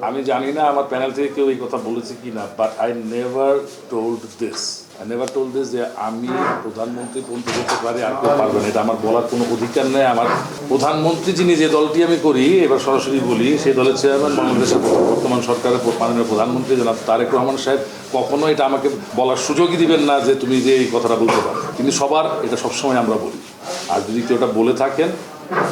আমি জানি না আমার প্যানেল থেকে কেউ এই কথা বলেছে কি না, but I never told this যে আমি প্রধানমন্ত্রী পন্থী করতে পারি, আর কেউ পারবে না। এটা আমার বলার কোনো অধিকার নেই। আমার প্রধানমন্ত্রী যিনি, যে দলটি আমি করি, এবার সরাসরি বলি, সেই দলের চেয়ারম্যান বাংলাদেশের বর্তমান সরকারের মাননীয় প্রধানমন্ত্রী জনাব তারেক রহমান সাহেব কখনো এটা আমাকে বলার সুযোগই দিবেন না যে তুমি যে এই কথাটা বলতে পারো। কিন্তু সবার এটা সবসময় আমরা বলি, আর যদি কেউ এটা বলে থাকেন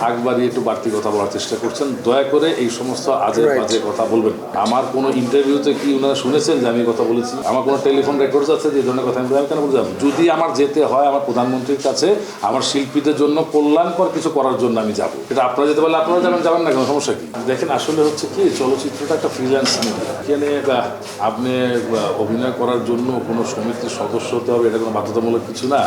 একবারই একটু বাড়তি কথা বলার চেষ্টা করছেন, দয়া করে এই সমস্ত আজে বাজে কথা বলবেন। আমার কোনো ইন্টারভিউতে কি ওনারা শুনেছেন যে আমি কথা বলেছি? আমার কোনো টেলিফোন রেকর্ডস আছে যে ধরনের কথা আমি কেন বলে যাবো? যদি আমার যেতে হয় আমার প্রধানমন্ত্রীর কাছে আমার শিল্পীদের জন্য কল্যাণকর কিছু করার জন্য আমি যাবো। এটা আপনারা যেতে পারলে আপনারা যাবেন না, কোনো সমস্যা কি? দেখেন, আসলে হচ্ছে কি, চলচ্চিত্রটা একটা ফ্রিল্যান্স মিডিয়া। এখানে আপনি অভিনয় করার জন্য কোনো সমিতির সদস্য হতে হবে, এটা কোনো বাধ্যতামূলক কিছু না।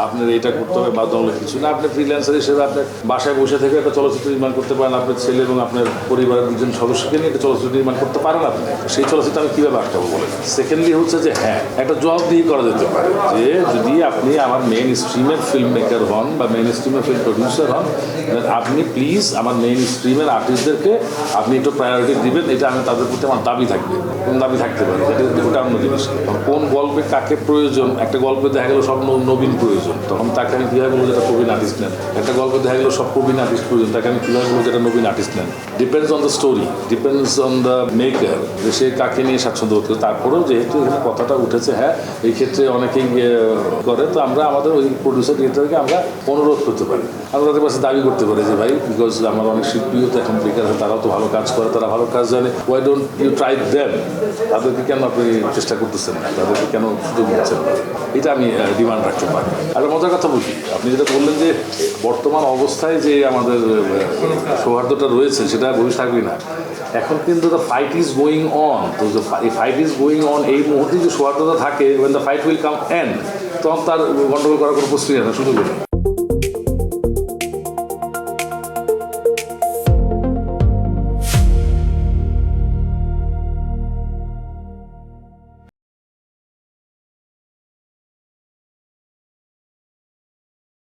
আপনার এটা করতে হবে বাধ্যতামূলক কিছু না। আপনি ফ্রিল্যান্সার হিসেবে আপনার বাসায় বসে থেকে একটা চলচ্চিত্র নির্মাণ করতে পারেন। আপনার ছেলে এবং আপনার পরিবারের দুজন সদস্যকে নিয়ে একটা চলচ্চিত্র নির্মাণ করতে পারেন আপনি। সেই চলচ্চিত্র আমি কীভাবে আটকাবো বলেন? সেকেন্ডলি হচ্ছে যে হ্যাঁ, একটা জবাবদিহি করা যেতে পারে যে যদি আপনি আমার মেইন স্ট্রিমের ফিল্ম মেকার হন বা মেইন স্ট্রিমের ফিল্ম প্রডিউসার হন, আপনি প্লিজ আমার মেইন স্ট্রিমের আর্টিস্টদেরকে আপনি একটু প্রায়োরিটি দিবেন। এটা আমি তাদের প্রতি আমার দাবি থাকবে, কোন দাবি থাকতে পারে, ওটা অন্য জিনিস। কোন গল্পে কাকে প্রয়োজন, একটা গল্পে দেখা গেল সব নবীন প্রয়োজন, তখন তাকে আমি কীভাবে বলবো যেটা প্রবীণ আর্টিস্ট নেন? একটা গল্পে দেখা গেল সব প্রবীণ আর্টিস্ট প্রয়োজন, তাকে আমি কীভাবে বলবো যেটা নবীন আর্টিস্ট নেন? Depends on the story, depends on the maker, যে সে কাকে নিয়ে স্বাচ্ছন্দ্য বোধ করে। তারপরেও যেহেতু এখানে কথাটা উঠেছে, হ্যাঁ এই ক্ষেত্রে অনেকেই করে, তো আমরা আমাদের ওই প্রডিউসার ডিরেক্টরকে আমরা অনুরোধ করতে পারি, আমরা তাদের কাছে দাবি করতে পারি যে ভাই, বিকজ আমার অনেক শিল্পীও তো এখন বেকার হয়, তারাও তো ভালো কাজ করে, তারা ভালো কাজ জানে, why don't you try them? তাদেরকে কেন আপনি চেষ্টা করতেছেন না? তাদেরকে কেন সুযোগ দিচ্ছেন না? এটা আমি ডিমান্ড রাখতে পারি। আর মজার কথা বলি, আপনি যেটা বললেন যে বর্তমান অবস্থায় যে আমাদের সৌহার্দ্যটা রয়েছে সেটা ভবিষ্যৎ থাকবে না। এখন কিন্তু the fight is going on. তো এই ফাইট ইজ গোয়িং অন, এই মুহূর্তে যে সৌহার্দ্যতা থাকে, when the fight will come end, তখন তার গন্ডগোল করার কোনো প্রশ্নই না, সুযোগ নেই।